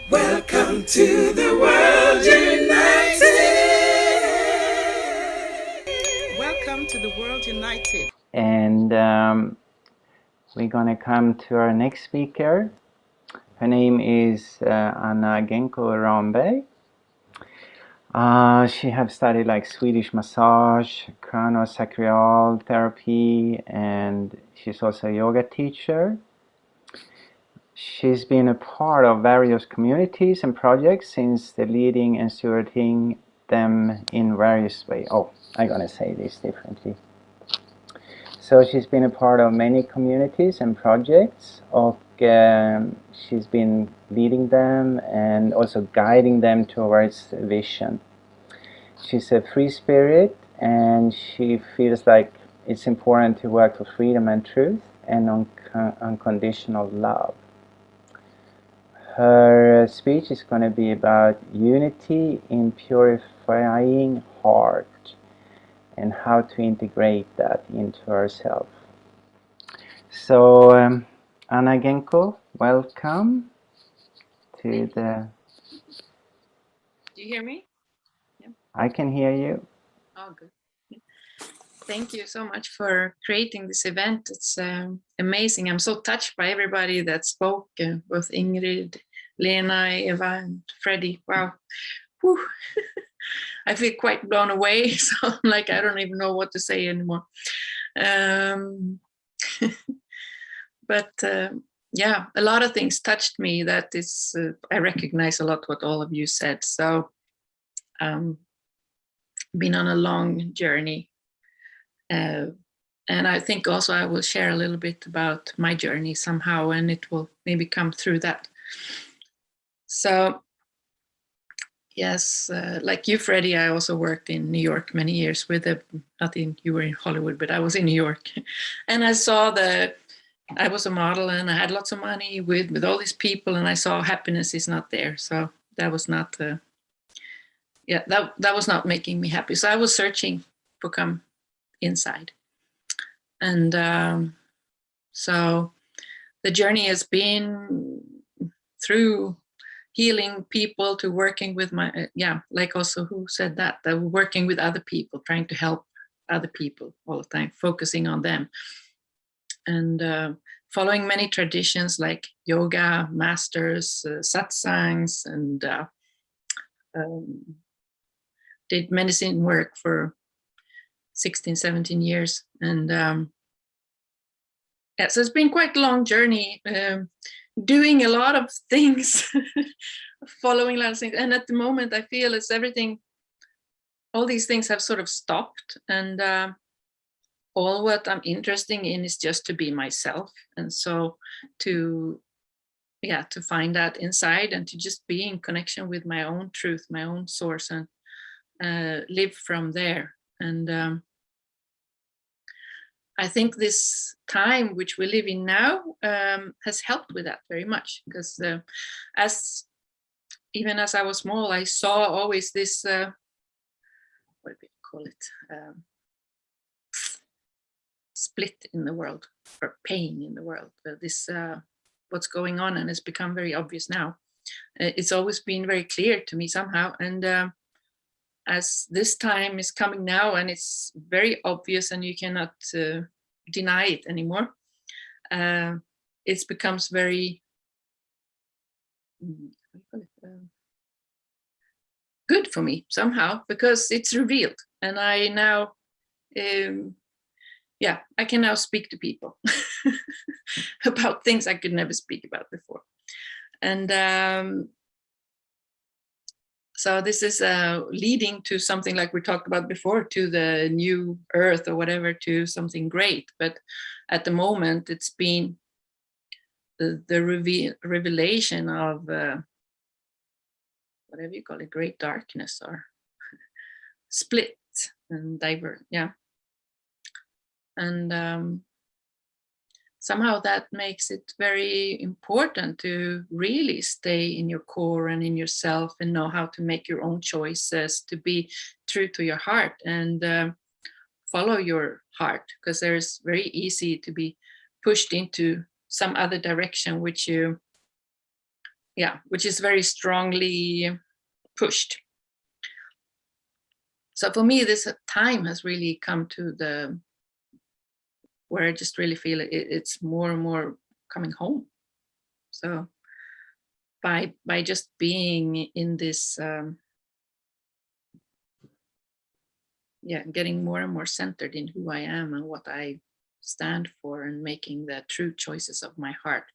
Welcome to the World United. Welcome to the World United. And we're going to come to our next speaker. Her name is Anna Genko Ramberg. She have studied like Swedish massage, craniosacral therapy, and she's also a yoga teacher. She's been a part of various communities and projects since the leading and stewarding them in various ways. Oh, I'm gonna say this differently. So she's been a part of many communities and projects, she's been leading them and also guiding them towards vision. She's a free spirit, and she feels like it's important to work for freedom and truth and unconditional love. Her speech is going to be about unity in purifying heart and how to integrate that into ourselves. So, Anna Genko, welcome to the... Do you hear me? Yeah. I can hear you. Oh, good. Thank you so much for creating this event. It's amazing. I'm so touched by everybody that spoke, both Ingrid, Lena, Eva, and Freddie. Wow. Whew. I feel quite blown away. So I'm like, I don't even know what to say anymore. But yeah, a lot of things touched me. That is, I recognize a lot what all of you said. So been on a long journey. And I think also I will share a little bit about my journey somehow, and it will maybe come through that. So yes, like you, Freddie, I also worked in New York many years with you were in Hollywood, but I was in New York. And I saw I was a model and I had lots of money with all these people, and I saw happiness is not there. So that was not, that was not making me happy. So I was searching for come inside. And so the journey has been through healing people to working with like also who said that working with other people, trying to help other people all the time, focusing on them, and following many traditions like yoga masters, satsangs, and did medicine work for 16, 17 years. And yeah, so it's been quite a long journey, doing a lot of things, following a lot of things. And at the moment, I feel it's everything, all these things have sort of stopped. And all what I'm interested in is just to be myself. And so to find that inside and to just be in connection with my own truth, my own source, and live from there. And I think this time which we live in now has helped with that very much, because even as I was small, I saw always this, what do we call it, split in the world, or pain in the world. This what's going on, and it's become very obvious now. It's always been very clear to me somehow, and as this time is coming now, and it's very obvious, and you cannot deny it anymore. It becomes very good for me somehow, because it's revealed, and I now, I can now speak to people about things I could never speak about before, and so this is leading to something like we talked about before, to the new earth or whatever, to something great. But at the moment, it's been the revelation of whatever you call it, great darkness, or split and divert. Yeah. And somehow that makes it very important to really stay in your core and in yourself, and know how to make your own choices, to be true to your heart, and follow your heart, because there's very easy to be pushed into some other direction which you yeah, which is very strongly pushed. So for me, this time has really come to the where I just really feel it's more and more coming home. So by just being in this, yeah, getting more and more centered in who I am and what I stand for, and making the true choices of my heart.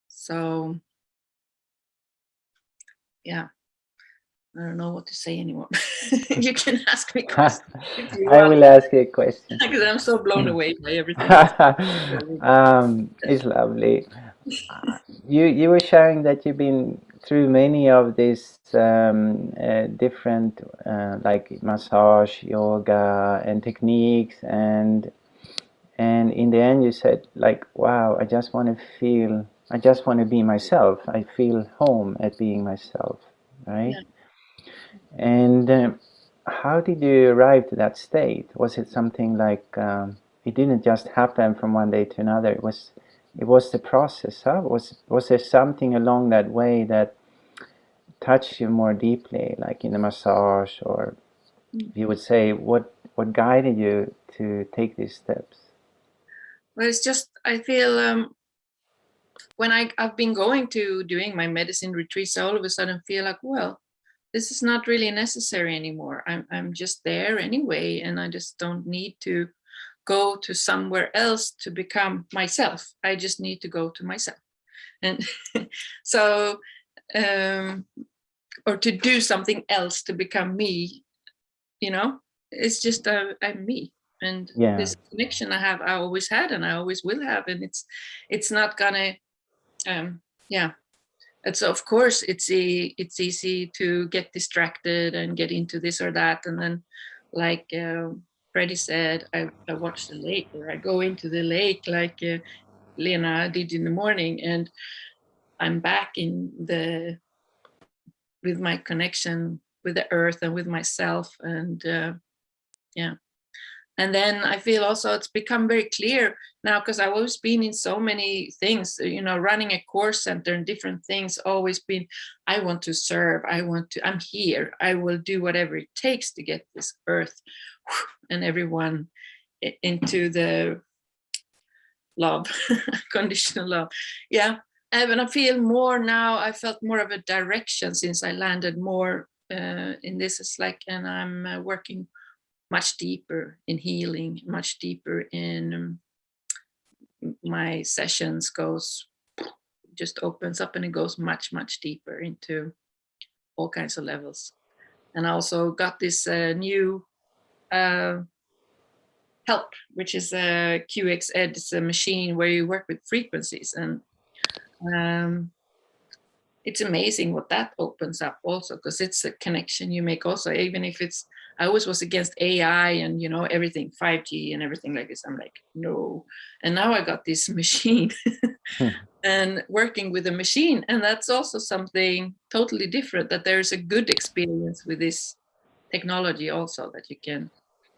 So yeah, I don't know what to say anymore. You can ask me questions if you I want, will ask you a question. because I'm so blown away by everything that's It's lovely. You were sharing that you've been through many of these different like massage, yoga, and techniques, and in the end you said like, wow, I just want to be myself. I feel home at being myself, right? yeah. And how did you arrive to that state? Was it something like it didn't just happen from one day to another? It was the process, huh? Was there something along that way that touched you more deeply, like in the massage, or you would say what guided you to take these steps? Well, it's just I feel when I've been going to doing my medicine retreats, I all of a sudden feel like, well, this is not really necessary anymore. I'm just there anyway, and I just don't need to go to somewhere else to become myself. I just need to go to myself, and so or to do something else to become me. You know, it's just I'm me, and Yeah, this connection I always had, and I always will have, and it's not gonna yeah. It's of course it's easy to get distracted and get into this or that, and then like Freddie said, I watch the lake, or I go into the lake like Lena did in the morning, and I'm back in the with my connection with the earth and with myself, and yeah. And then I feel also it's become very clear now, because I've always been in so many things, you know, running a course center and different things, always been, I want to serve, I'm here, I will do whatever it takes to get this earth and everyone into the love, conditional love. Yeah. And I feel more now, I felt more of a direction since I landed more in this. It's like, and I'm working much deeper in healing, much deeper in my sessions goes, just opens up, and it goes much deeper into all kinds of levels. And I also got this new help, which is a QX Ed. It's a machine where you work with frequencies, and it's amazing what that opens up also, because it's a connection you make also, even if it's, I always was against AI and, you know, everything 5G and everything like this. I'm like, no. And now I got this machine and working with a machine, and that's also something totally different, that there's a good experience with this technology also, that you can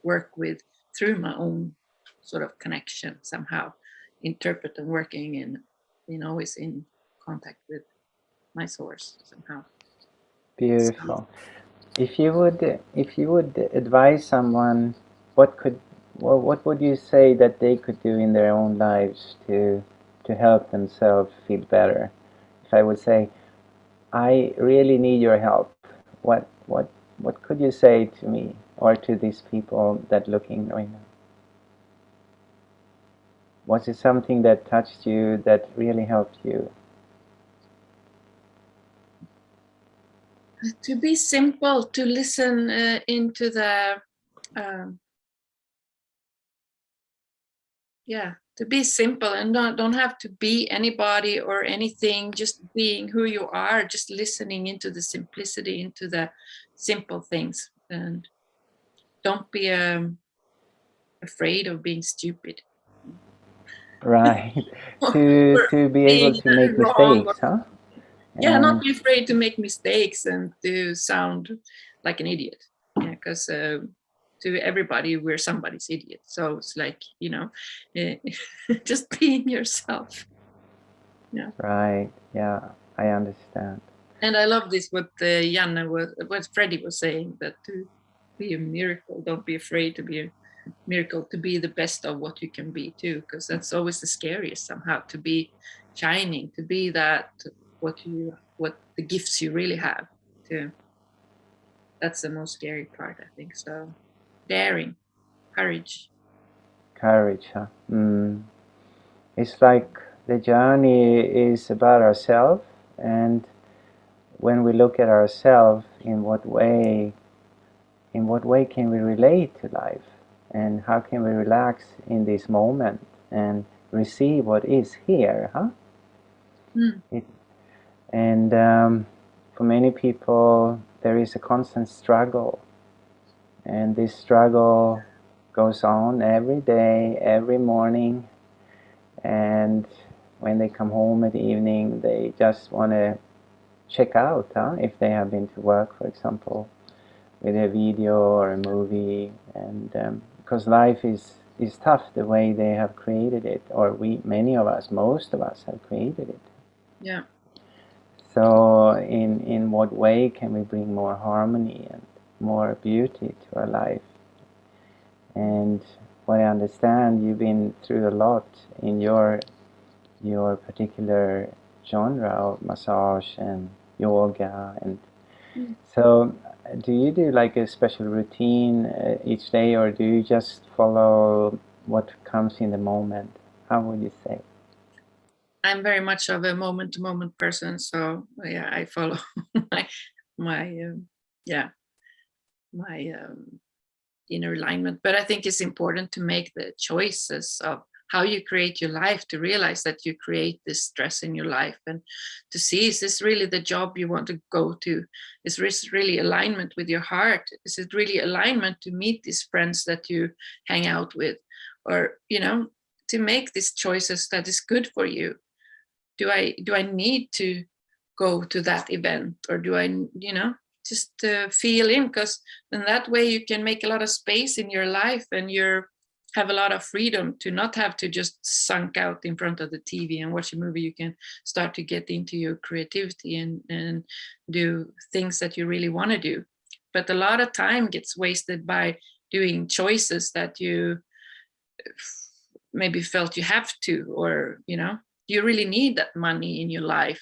work with through my own sort of connection, somehow interpret and working, and, you know, always in contact with my source somehow. So, beautiful. If you would advise someone, what would you say that they could do in their own lives to help themselves feel better? If I would say, I really need your help, what could you say to me or to these people that looking right now? Was it something that touched you, that really helped you? to be simple, to listen into the um, yeah, to be simple, and don't have to be anybody or anything, just being who you are, just listening into the simplicity, into the simple things, and don't be afraid of being stupid. Right. to Or to be able being to make wrong, or mistakes, huh? yeah, not And be afraid to make mistakes and to sound like an idiot. Yeah, because to everybody we're somebody's idiot. So it's like, you know, just being yourself. Yeah. right, yeah. I understand. And I love this, what what Freddie was saying, that to be a miracle, don't be afraid to be a miracle, to be the best of what you can be too, because that's always the scariest somehow, to be shining, to be that, what the gifts you really have. To That's the most scary part, I think. So daring, courage. Courage, huh? It's like the journey is about ourselves, and when we look at ourselves, in what way can we relate to life, and how can we relax in this moment and receive what is here, huh? And for many people, there is a constant struggle, and this struggle goes on every day, every morning, and when they come home at the evening, they just want to check out, if they have been to work, for example, with a video or a movie, and because life is tough the way they have created it, or many of us, most of us, have created it. Yeah. So in what way can we bring more harmony and more beauty to our life? And what I understand, you've been through a lot in your particular genre of massage and yoga, and so do you do like a special routine each day, or do you just follow what comes in the moment? How would you say? I'm very much of a moment to moment person, so yeah, I follow my my yeah my inner alignment. But I think it's important to make the choices of how you create your life, to realize that you create this stress in your life, and to see, is this really the job you want to go to? Is this really alignment with your heart? Is it really alignment to meet these friends that you hang out with? Or, to make these choices that is good for you. Do I need to go to that event, or do I, just feel in? Because in that way you can make a lot of space in your life, and you have a lot of freedom to not have to just sunk out in front of the TV and watch a movie. You can start to get into your creativity and do things that you really want to do. But a lot of time gets wasted by doing choices that you maybe felt you have to, or do you really need that money in your life,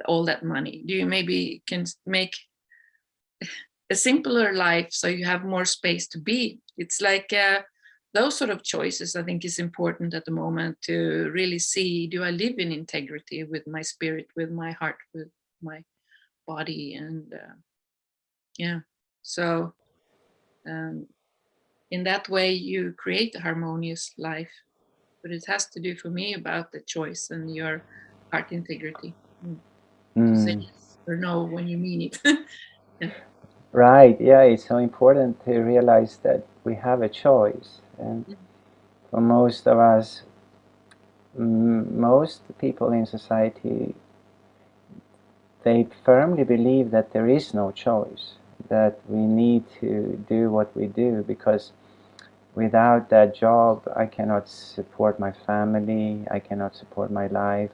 all that money? Do you maybe can make a simpler life so you have more space to be? It's like those sort of choices, I think, is important at the moment, to really see, do I live in integrity with my spirit, with my heart, with my body? And yeah, so in that way you create a harmonious life. But it has to do, for me, about the choice and your heart integrity, to say yes or no when you mean it. Yeah. Right, yeah, it's so important to realize that we have a choice. And for most of us, most people in society, they firmly believe that there is no choice, that we need to do what we do, because without that job I cannot support my family, I cannot support my life.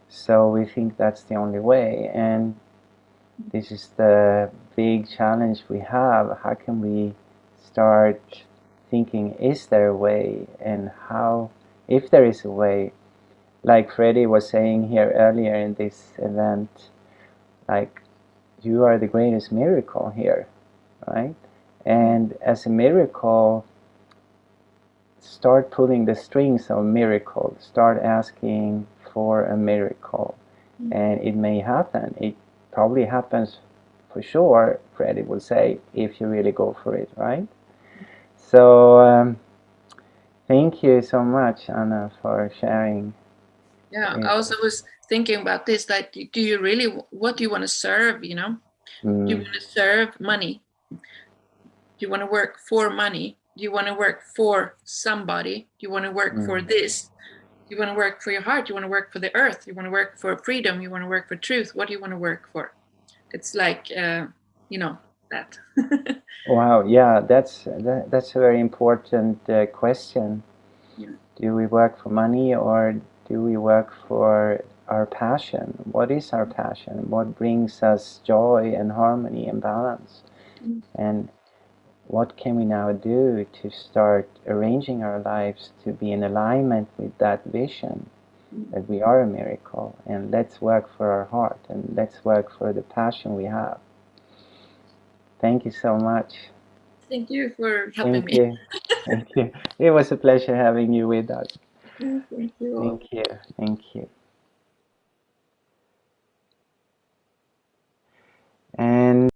So we think that's the only way, and this is the big challenge we have. How can we start thinking, is there a way, and how, if there is a way, like Freddie was saying here earlier in this event, like, you are the greatest miracle here, right? And as a miracle, start pulling the strings of miracle, start asking for a miracle, and it may happen. It probably happens for sure, Freddie would say, if you really go for it, right? So thank you so much, Anna, for sharing. Yeah, I also was thinking about this, like, do you really, what do you want to serve? Do you want to serve money? Do you want to work for money? Do you want to work for somebody? Do you want to work for this? Do you want to work for your heart? Do you want to work for the earth? Do you want to work for freedom? You want to work for truth? What do you want to work for? It's like, that. Wow, yeah, that's a very important question. Yeah. Do we work for money, or do we work for our passion? What is our passion? What brings us joy and harmony and balance? And what can we now do to start arranging our lives to be in alignment with that vision, that we are a miracle, and let's work for our heart, and let's work for the passion we have. Thank you so much. Thank you for helping Thank me. you. Thank you. It was a pleasure having you with us. Thank you all. Thank you. Thank you. And